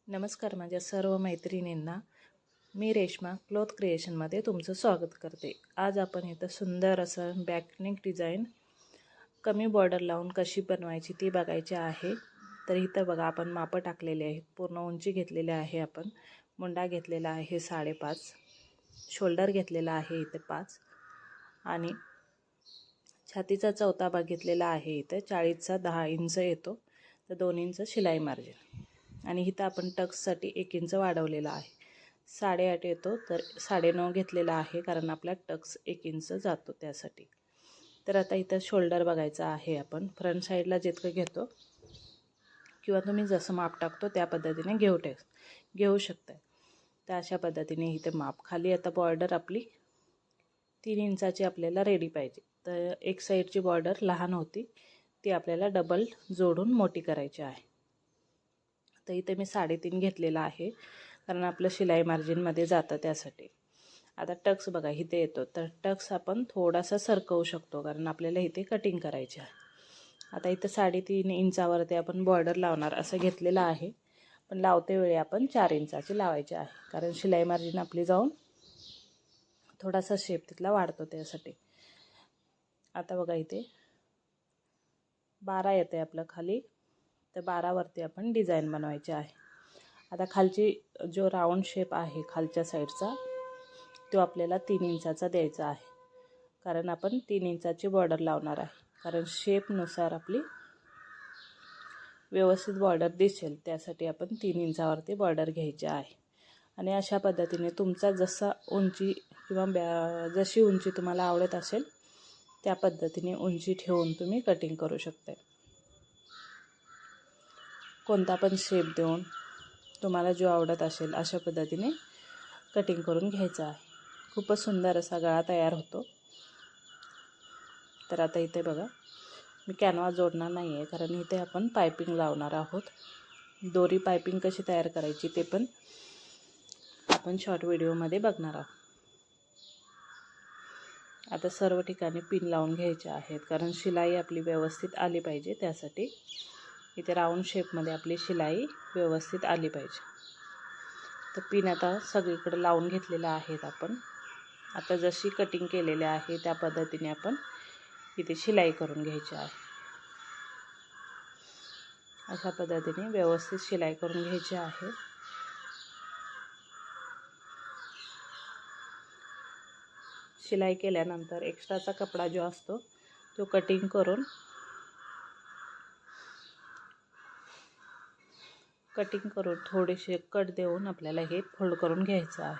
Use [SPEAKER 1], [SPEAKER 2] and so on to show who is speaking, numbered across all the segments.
[SPEAKER 1] नमस्कार माझ्या सर्व मैत्रिणींना. मी रेश्मा क्लॉथ क्रिएशनमध्ये तुमचं स्वागत करते. आज आपण इथं सुंदर असं बॅकनेक डिझाईन कमी बॉर्डर लावून कशी बनवायची ती बघायची आहे. तर इथं बघा आपण मापं टाकलेले आहेत. पूर्ण उंची घेतलेली आहे. आपण मुंडा घेतलेला आहे 5.5, शोल्डर घेतलेला आहे इथे 5 आणि छातीचा चौथा भाग घेतलेला आहे. इथं 40चा 10 इंच येतो, तर 2 इंच शिलाई मार्जिन. आणि इथं आपण टक्ससाठी 1 इंच वाढवलेला आहे. 8.5 येतो, तर 9.5 घेतलेला आहे, कारण आपला टक्स 1 इंच जातो त्यासाठी. तर आता इथं शोल्डर बघायचा आहे. आपण फ्रंट साईडला जितकं घेतो किंवा तुम्ही जसं माप टाकतो त्या पद्धतीने घेऊ शकता. तर अशा पद्धतीने इथे माप. खाली आता बॉर्डर आपली 3 इंचाची आपल्याला रेडी पाहिजे. तर एक साईडची बॉर्डर लहान होती, ती आपल्याला डबल जोडून मोठी करायची आहे. तर इथे मी 3.5 घेतलेला आहे, कारण आपलं शिलाई मार्जिनमध्ये जातं त्यासाठी. आता टक्स बघा इथे येतो, तर टक्स आपण थोडासा सरकवू शकतो, कारण आपल्याला इथे कटिंग करायची आहे. आता इथं 3.5 इंचावरती आपण बॉर्डर लावणार असं घेतलेलं आहे, पण लावते वेळी आपण 4 इंचाची लावायची आहे, कारण शिलाई मार्जिन आपली जाऊन थोडासा शेप तिथला वाढतो त्यासाठी. आता बघा इथे 12 येते आपलं खाली, तर 12वरती आपण डिझाईन बनवायची आहे. आता खालची जो राऊंड शेप आहे खालच्या साईडचा, तो आपल्याला 3 इंचाचा द्यायचा आहे, कारण आपण 3 इंचाची बॉर्डर लावणार आहे. कारण शेपनुसार आपली व्यवस्थित बॉर्डर दिसेल त्यासाठी आपण 3 इंचावरती बॉर्डर घ्यायची आहे. आणि अशा पद्धतीने तुमचा जसा उंची किंवा जशी उंची तुम्हाला आवडत असेल त्या पद्धतीने उंची ठेवून तुम्ही कटिंग करू शकता. कोणता पण शेप देऊन तुम्हाला जो आवडत असेल अशा पद्धतीने कटिंग करून घ्यायचं आहे. खूपच सुंदर असा गळा तयार होतो. तर आता इथे बघा मी कॅनव्हास जोडणार नाही आहे, कारण इथे आपण पायपिंग लावणार आहोत. दोरी पायपिंग कशी तयार करायची ते पण आपण शॉर्ट व्हिडिओमध्ये बघणार आहोत. आता सर्व ठिकाणी पिन लावून घ्यायचे आहेत, कारण शिलाई आपली व्यवस्थित आली पाहिजे त्यासाठी. इथे राऊंड शेपमध्ये आपली शिलाई व्यवस्थित आली पाहिजे. तर पिन आता सगळीकडे लावून घेतलेला आहेत आपण. आता जशी कटिंग केलेली आहे त्या पद्धतीने आपण इथे शिलाई करून घ्यायची आहे. अशा पद्धतीने व्यवस्थित शिलाई करून घ्यायची आहे. शिलाई केल्यानंतर एक्स्ट्राचा कपडा जो असतो तो कटिंग करून थोडेसे कट देऊन आपल्याला हे फोल्ड करून घ्यायचं आहे.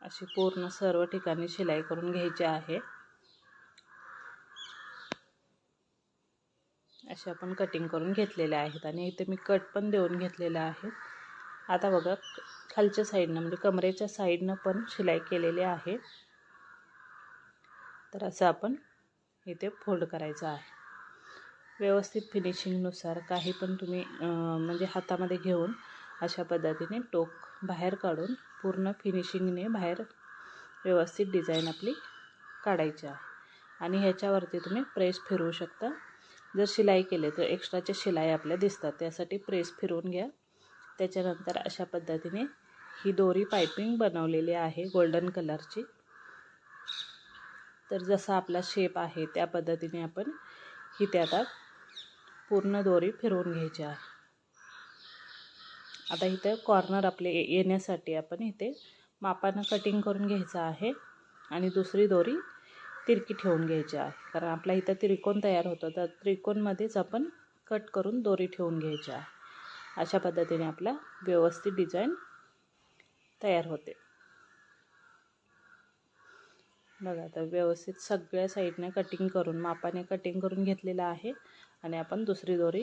[SPEAKER 1] अशी पूर्ण सर्व ठिकाणी शिलाई करून घ्यायची आहे. असे आपण कटिंग करून घेतलेले आहेत आणि इथे मी कट पण देऊन घेतलेला आहे. आता बघा खालच्या साईडनं म्हणजे कमरेच्या साईडनं पण शिलाई केलेली आहे. तर असं आपण इथे फोल्ड करायचं आहे. व्यवस्थित फिनिशिंगनुसार काही पण तुम्ही म्हणजे हातामध्ये घेऊन अशा पद्धतीने टोक बाहेर काढून पूर्ण फिनिशिंगने बाहेर व्यवस्थित डिझाईन आपली काढायची आहे. आणि ह्याच्यावरती तुम्ही प्रेस फिरवू शकता. जर शिलाई केले तर एक्स्ट्राच्या शिलाई आपल्या दिसतात, त्यासाठी प्रेस फिरवून घ्या. त्याच्यानंतर अशा पद्धतीने ही दोरी पायपिंग बनवलेली आहे गोल्डन कलरची. तर जसा आपला शेप आहे त्या पद्धतीने आपण इथे आता पूर्ण दोरी फिरवून घ्यायची आहे. आता इथे कॉर्नर आपले येण्यासाठी आपण इथे मापानं कटिंग करून घ्यायचं आहे आणि दुसरी दोरी तिरकी ठेवून घ्यायची आहे, कारण आपला इथं त्रिकोण तयार होतो. तर त्रिकोणमध्येच आपण कट करून दोरी ठेवून घ्यायची आहे. अशा पद्धतीने आपला व्यवस्थित डिझाईन तयार होते. बघा आता व्यवस्थित सगळ्या साईडने कटिंग करून मापाने कटिंग करून घेतलेलं आहे आणि आपण दुसरी दोरी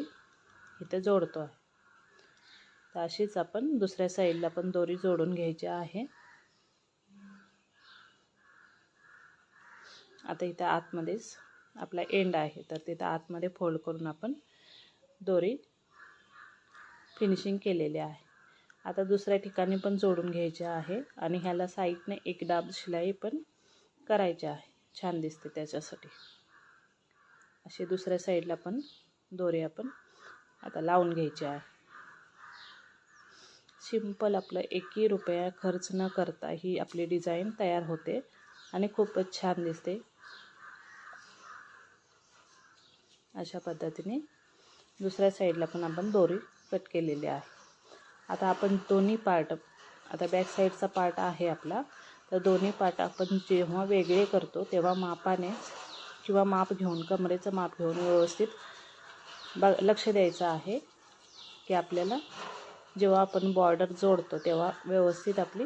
[SPEAKER 1] इथे जोडतो आहे. तर अशीच आपण दुसऱ्या साईडला पण दोरी जोडून घ्यायची आहे. आता इथे आतमध्येच आपला एंड आहे, तर तिथं आतमध्ये फोल्ड करून आपण दोरी फिनिशिंग केलेली आहे. आता दुसऱ्या ठिकाणी पण जोडून घ्यायचे आहे आणि ह्याला साईडने एक डाब शिलाई पण करायची आहे, छान दिसते त्याच्यासाठी. अशी दुसऱ्या साईडला पण दोरी आपण आता लावून घ्यायची आहे. सिंपल आपलं 1 रुपया खर्च न करता ही आपली डिझाईन तयार होते आणि खूपच छान दिसते. अशा पद्धतीने दुसऱ्या साईडला पण आपण दोरी कट केलेली आहे. आता आपण दोन्ही पार्ट, आता बॅक साईडचा पार्ट आहे आपला, तर दोन्ही पार्ट आपण जेव्हा वेगळे करतो तेव्हा मापाने किंवा माप घेऊन, कमरेचं माप घेऊन व्यवस्थित लक्ष द्यायचं आहे की आपल्याला जेव्हा आपण बॉर्डर जोडतो तेव्हा व्यवस्थित आपली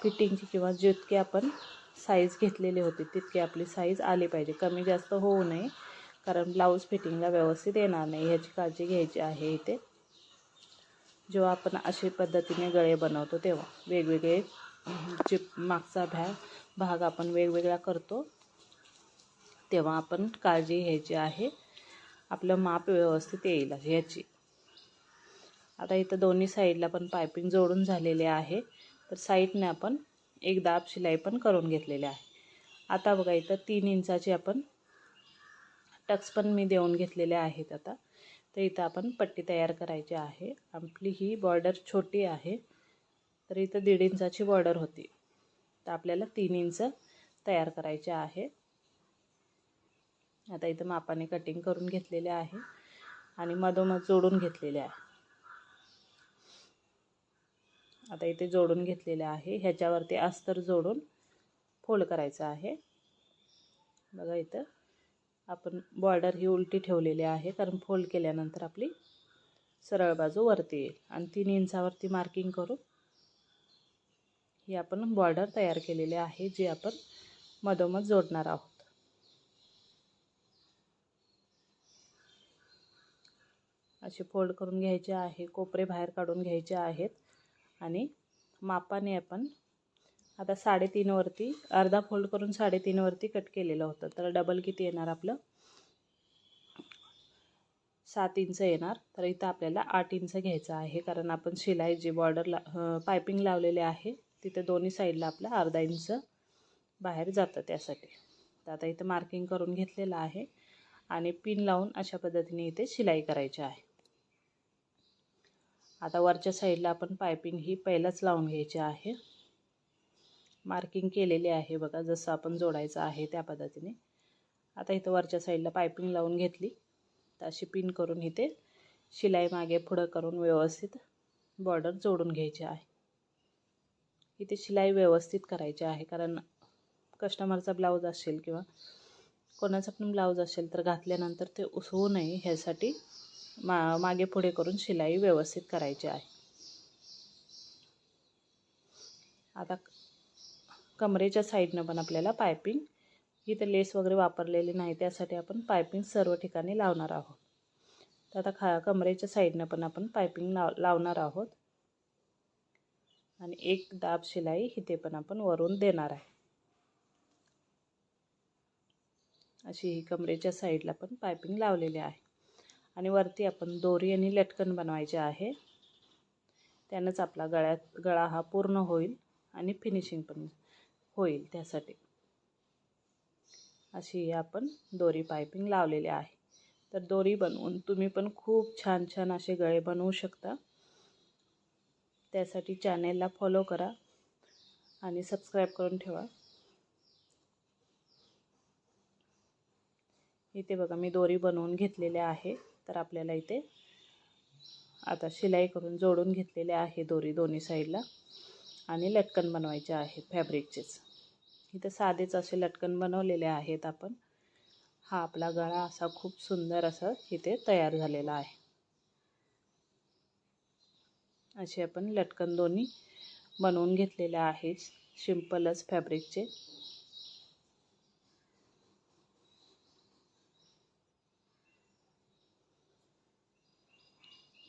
[SPEAKER 1] फिटिंगची किंवा जितके आपण साईज घेतलेली होती तितकी आपली साईज आली पाहिजे. कमी जास्त होऊ नये, कारण ब्लाऊज फिटिंगला व्यवस्थित येणार नाही, ह्याची काळजी घ्यायची आहे. इथे जेव्हा आपण अशा पद्धतीने गळे बनवतो तेव्हा वेगवेगळे जे मागचा भाग आपण वेगवेगळा करतो तेव्हा आपण काळजी घ्यायची आहे, आपलं माप व्यवस्थित येईल ह्याची. आता इथं दोन्ही साईडला पण पायपिंग जोडून झालेले आहे, तर साईडने आपण एक दाब शिलाई पण करून घेतलेली आहे. आता बघा इथं 3 इंचाची आपण टक्स पण मी देऊन घेतलेले आहेत. आता तर इथं आपण पट्टी तयार करायची आहे. आपली ही बॉर्डर छोटी आहे, तर इथं 1.5 इंचाची बॉर्डर होती, तर आपल्याला 3 इंच तयार करायचे आहे. आता इथं मापाने कटिंग करून घेतलेले आहे आणि मधोमध जोडून घेतलेले आहे. आता इथे जोडून घेतलेले आहे, ह्याच्यावरती अस्तर जोडून फोल्ड करायचं आहे. बघा इथं आपण बॉर्डर ही उलटी ठेवलेली आहे, कारण फोल्ड केल्यानंतर आपली सरळ बाजू वरती येईल. आणि 3 इंचावरती मार्किंग करून ही आपण बॉर्डर तयार केलेली आहे, जी आपण मधोमध जोडणार आहोत. असे फोल्ड करून घ्यायचे आहे, कोपरे बाहेर काढून घ्यायचे आहेत आणि मापाने आपण आता 3.5 वरती अर्धा फोल्ड करून 3.5 वरती कट केलेलं होतं, तर डबल किती येणार आपलं 7 इंच येणार. तर इथं आपल्याला 8 इंच घ्यायचं आहे, कारण आपण शिलाई जी बॉर्डरला पायपिंग लावलेले आहे तिथे दोन्ही साईडला आपला अर्धा इंच बाहेर जातं त्यासाठी. तर आता इथं मार्किंग करून घेतलेलं आहे आणि पिन लावून अशा पद्धतीने इथे शिलाई करायची आहे. आता वरच्या साईडला आपण पायपिंग ही पहिलाच लावून घ्यायची आहे. मार्किंग केलेली आहे बघा, जसं आपण जोडायचं आहे त्या पद्धतीने. आता इथं वरच्या साईडला पायपिंग लावून घेतली, तर अशी पिन करून इथे शिलाई मागे पुढं करून व्यवस्थित बॉर्डर जोडून घ्यायची आहे. इथे शिलाई व्यवस्थित करायची आहे, कारण कस्टमरचा ब्लाऊज असेल किंवा कोणाचा पण ब्लाऊज असेल तर घातल्यानंतर ते उसवू नये ह्यासाठी मागे पुढे करून शिलाई व्यवस्थित करायची आहे. आता कमरेच्या साईडनं पण आपल्याला पायपिंग, इथं लेस वगैरे वापरलेली नाही त्यासाठी आपण पायपिंग सर्व ठिकाणी लावणार आहोत. तर आता कमरेच्या साईडनं पण आपण पायपिंग लावणार आहोत आणि एक दाब शिलाई इथे पण आपण वरून देणार आहे. अशी ही कमरेच्या साईडला पण पायपिंग लावलेली आहे आणि वरती आपण दोरी आणि लटकन बनवायचे आहे. त्यानंच आपला गळा हा पूर्ण होईल आणि फिनिशिंग पण होईल. त्यासाठी अशी आपण दोरी पायपिंग लावलेली आहे. तर दोरी बनवून तुम्ही पण खूप छान छान असे गळे बनवू शकता. त्यासाठी चॅनेलला फॉलो करा आणि सबस्क्राईब करून ठेवा. इथे बघा मी दोरी बनवून घेतलेले आहे, तर आपल्याला इथे आता शिलाई करून जोडून घेतलेले आहे दोरी दोन्ही साईडला आणि लटकन बनवायचे आहे फॅब्रिकचेच. इथे साधेच असे लटकन बनवलेले आहेत आपण. हा आपला गळा असा खूप सुंदर असा इथे तयार झालेला आहे. असे आपण लटकन दोन्ही बनवून घेतलेले आहेत, सिंपलच फॅब्रिकचे.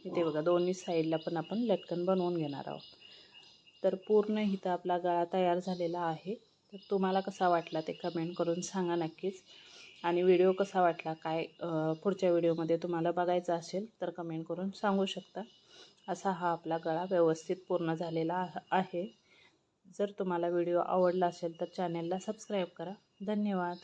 [SPEAKER 1] इथे बघा दोन्ही साईडला पण आपण लटकन बनवून घेणार आहोत. तर पूर्ण इथं आपला गळा तयार झालेला आहे. तर तुम्हाला कसा वाटला ते कमेंट करून सांगा नक्कीच. आणि व्हिडिओ कसा वाटला, काय पुढच्या व्हिडिओमध्ये तुम्हाला बघायचं असेल तर कमेंट करून सांगू शकता. असा हा आपला गळा व्यवस्थित पूर्ण झालेला आहे. जर तुम्हाला व्हिडिओ आवडला असेल तर चॅनेलला सबस्क्राईब करा. धन्यवाद.